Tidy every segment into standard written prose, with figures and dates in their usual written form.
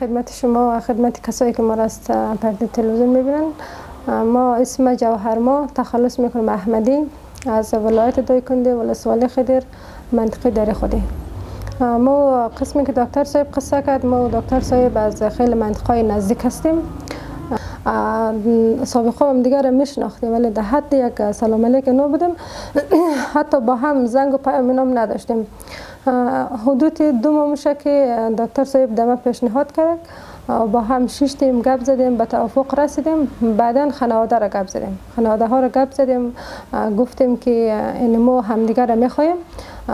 خدمت شما و خدمت کسایی که ما را از پرده تلویزیون میبینن. ما اسم جوهرما، تخلص میکنم احمدی، از ولایت دایکنده ولسوالی خدر، منطقه در خودی. ما قسمی که دکتر صاحب قصه کرد، ما دکتر صاحب از خیلی منطقه نزدیک هستیم. سابقه هم دیگر میشناختیم ولی در حد یک سلام علیک نبودیم. حتی با هم زنگ و پیام هم نداشتیم. حدود 2 ماه میشه که دکتر صاحب دمه پیشنهاد کرد، با هم 6 تیم گپ زدیم، به توافق رسیدیم. بعدا خانواده را گپ زدیم، خانواده ها را گپ زدیم، گفتیم که این ما همدیگر را میخوایم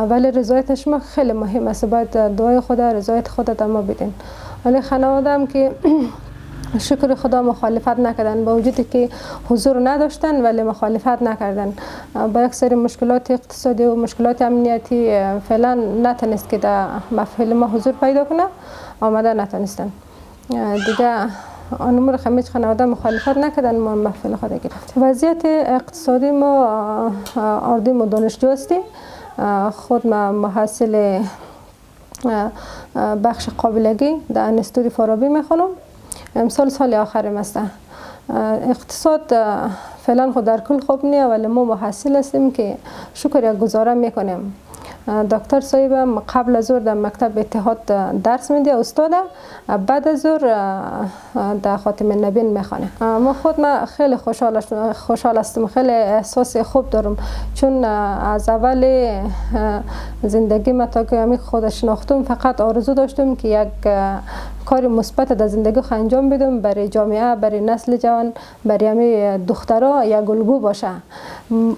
ولی رضایت شما خیلی مهم است، باید دعای خدا رضایت خودت ما بدین. ولی خانواده هم که شکر خدا مخالفت نکردن، با وجودی که حضور نداشتن ولی مخالفت نکردن. با یک سری مشکلات اقتصادی و مشکلات امنیتی فعلا نتونست که در محفل ما حضور پیدا کنه، آمده نتونستن دیگه. امور خمیج خانواده مخالفت نکردن، ما محفل خود گرفتیم. وضعیت اقتصادی ما اردیم و دانشجو هستیم. خود ما محصل بخش قابلگی در انستیتوت فارابی میخونم. امسال سال آخرم است. اقتصاد فعلا خود در کل خوب نیست ولی ما محصل هستیم که شکر یک گزاره میکنیم. دکتر صاحب قبل از ظهر در مکتب اتحاد درس میده، استاد، بعد از ظهر در خاتم النبیین میخوانه. ما خیلی خوشحال هستم، خیلی احساس خوب دارم، چون از اول زندگی ما تا که خود شناختم فقط آرزو داشتم که یک کار مثبت در زندگی خود انجام بدم برای جامعه، برای نسل جوان، برای همه دخترها یک الگو باشه.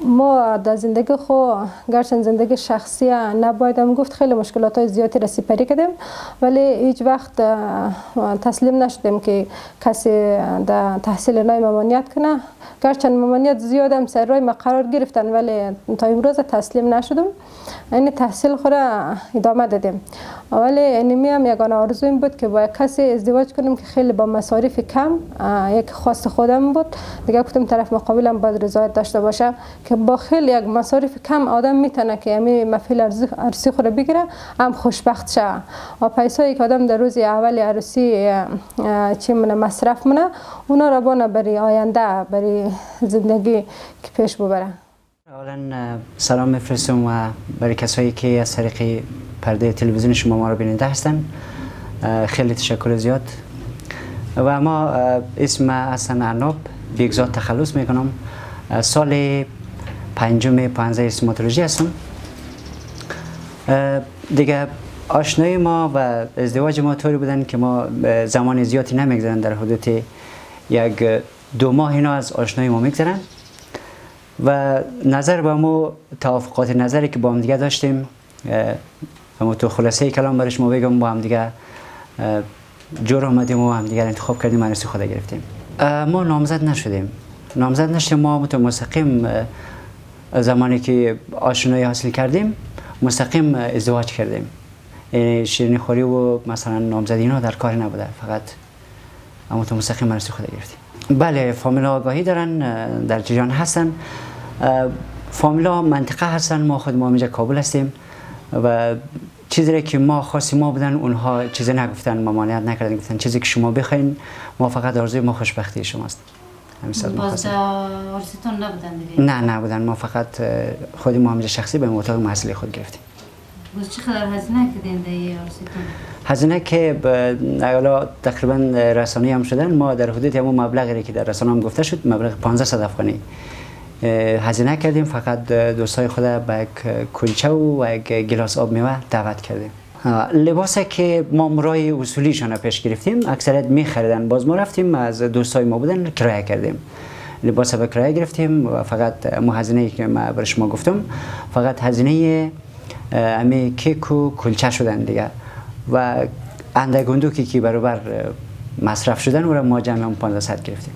ما در زندگی خود گرچه زندگی شخصی نبایدم گفت خیلی مشکلات های زیادی را سپری کردیم ولی هیچ وقت تسلیم نشدیم که کسی در تحصیل نای ممانعت کنه. گرچه ممانعت زیاد هم سر راه ما قرار گرفتن ولی تا امروز تسلیم نشدم. این تحصیل خود را ادامه دادیم ولی اینمی هم یگانه آرزویم بود که با کسی ازدواج کنیم که خیلی با مصارف کم، یک خواست خودم بود دیگه. گفتم طرف مقابلم باید رضایت داشته باشه که با خیلی یک مصارف کم آدم میتونه که همین محفل عروسی خود بگیره، هم خوشبخت شه و پیسایی که آدم در روز اول عروسی چی منه مصرف منه اونا را بانه برای آینده، برای زندگی که پیش ببره. اولا سلام میفرستم و برای کسایی که از طریق پرده تلویزیون شما ما را بیننده هستن خیلی تشکر زیاد. و ما اسم حسن عناب بیگزاد تخلص میکنم. سال 5 پانزده استوماتولوژی هستم. دیگه آشنایی ما و ازدواج ما طوری بودن که ما زمان زیادی نمیگذرن، در حدود 1-2 ماه اینا از آشنایی ما میگذرن و نظر به ما توافقات نظری که با هم دیگه داشتیم، اما تو خلاصه کلام برای شما بگم، با هم دیگه جور آمدیم و هم دیگه انتخاب کردیم، عروسی خود گرفتیم. ما نامزد نشدیم. ما مستقیم زمانی که آشنایی حاصل کردیم مستقیم ازدواج کردیم. شیرینی خوری و مثلا نامزدی اینا در کار نبوده، فقط اما تو مستقیم عروسی خود گرفتیم. بله، فامیلا آگاهی دارن، در جریان هستن. فامیلا منطقه هستن، ما خود ما اینجا کابل هستیم و چیزی که ما خاصی ما بودن اونها چیزی نگفتن، ممانعت نکردن، گفتن چیزی که شما بخواین، ما فقط آرزوی ما خوشبختی شماست. باز آرزوتون نبودن دیگه؟ نه نبودن، ما فقط خودی ما همینجا شخصی به اتاق محصلی خود گرفتیم. باز چقدر هزینه کردین در آرزوتون؟ هزینه که حالا تقریبا رسانه‌ای هم شدن، ما در حدود همون مبلغی که در رسانه هم گفته شد، مبلغ 1500 افغانی هزینه کردیم. فقط دوستای خود به یک کلچه و یک گلاس آب میوه دعوت کردیم. لباسی که ما مرای اصولیشان پیش گرفتیم، اکثریت میخریدن، باز ما رفتیم از دوستای ما بودن کرایه کردیم، لباس به کرایه گرفتیم و فقط هزینه‌ای که ما برای شما گفتم فقط هزینه امی کیک و کلچه شدن دیگه و اندگوندوکی که برابر مصرف شدن و ما جمع 1500 گرفتیم.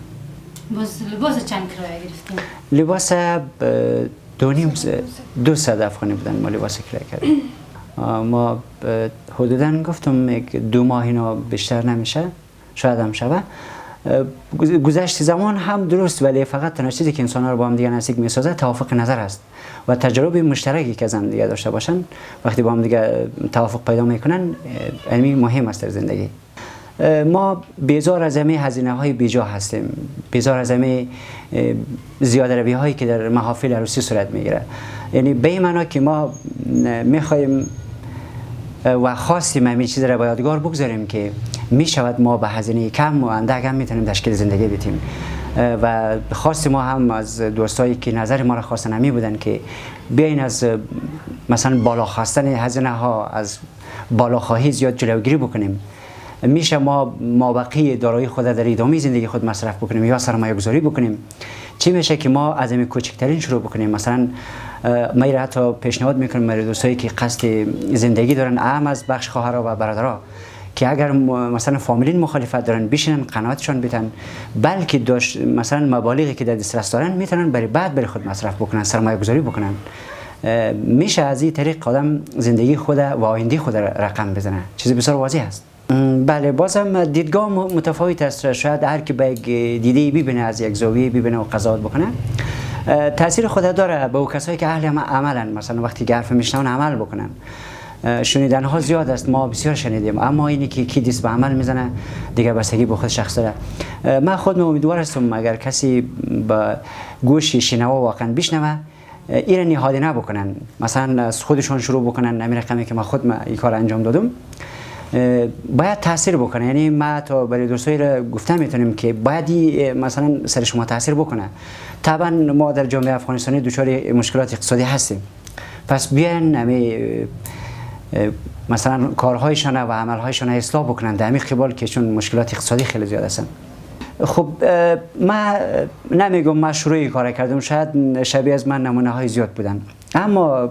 باز لباس چند کرایه گرفتیم؟ لباس 200 افغانی بودن ما لباس کرایه کردیم. ما حدوداً گفتم 2 ماه اینا بیشتر نمیشه، شاید هم شبه. گذشت زمان هم درست، ولی فقط تنها چیزی که انسان‌ها رو با هم دیگه نزدیک می‌سازه توافق نظر است و تجربه مشترکی که از هم دیگه داشته باشن. وقتی با هم دیگه توافق پیدا میکنن، علمی مهم است در زندگی. ما بیزار از همه هزینه های بیجا هستیم، بیزار از همه زیاده روی هایی که در محافل عروسی صورت میگیره. یعنی به این معنا که ما میخوایم و خواستیم همین چیز را به یادگار بگذاریم که می شود ما به هزینه کم و اندک هم میتونیم تشکیل زندگی بدیم. و خواست ما هم از دوستایی که نظر ما را خواستن همی بودن که بیاین از مثلا بالا خواستن هزینه ها، از بالاخواهی زیاد جلوگیری بکنیم. میشه ما مابقی دارایی خود در ادامه زندگی خود مصرف بکنیم یا سرمایه گذاری بکنیم. چی میشه که ما از این کوچکترین شروع بکنیم؟ مثلا ما حتی پیشنهاد میکنم برای دوستایی که قصد زندگی دارن، اهم از بخش خواهرها و برادرها، که اگر مثلا فامیلین مخالفت دارن بشینن قناعتشان بدن، بلکه داشت مثلا مبالغی که در دسترس دارن میتونن برای خود مصرف بکنن، سرمایه گذاری بکنن. میشه از این طریق آدم زندگی خود و آینده خود رقم بزنه. چیز بسیار واضح است. بله، بازم دیدگاه متفاوت است. شاید هر کی به دیده ببینه، از یک زاویه ببینه و قضاوت بکنه. تاثیر خود داره به کسایی که اهل عملن، مثلا وقتی حرف میشنون عمل بکنن. شنیدن ها زیاد است، ما بسیار شنیدیم، اما اینی که کی دست به عمل میزنه دیگه بستگی به خود شخص داره. من خودم امیدوار هستم اگر کسی با گوش شنوا واقعا بشنوه این نهادی نبکنن، مثلا از خودشون شروع بکنن. همین رقمی که ما خودم این کار انجام دادم باید تاثیر بکنه. یعنی ما تا برای دوستایی را گفتم میتونیم که باید مثلا سر شما تاثیر بکنه. طبعا ما در جامعه افغانستانی دچار مشکلات اقتصادی هستیم، پس بیاین مثلا کارهایشان و عملهایشان اصلاح بکنن در همین قبال که چون مشکلات اقتصادی خیلی زیاد هستن. خب من نمیگم من شروع کار کردم، شاید شبیه از من نمونه های زیاد بودن، اما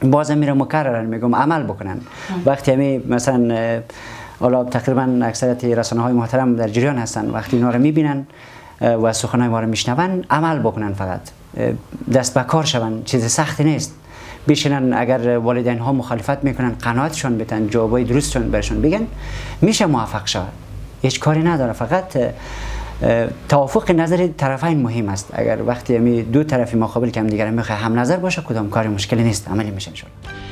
بازم میرم مکررن میگم عمل بکنن. وقتی همی مثلا حالا تقریبا اکثریت رسانه های محترم در جریان هستن، وقتی اینا رو میبینن و سخنهای ما رو میشنون عمل بکنن، فقط دست به کار شون. چیز سختی نیست. بشینن اگر والدین ها مخالفت میکنن قناعتشون بدن، جوابای درستشون برشون بگن، میشه موفق شود. هیچ کاری نداره، فقط توافق نظر طرفین مهم است. اگر وقتی می دو طرف مقابل که هم دیگر میخواه هم نظر باشه، کدام کاری مشکلی نیست، عملی میشه ان شاء الله.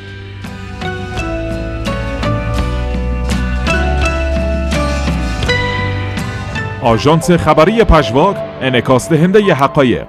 آژانس خبری پژواک، انعکاس دهنده حقایق.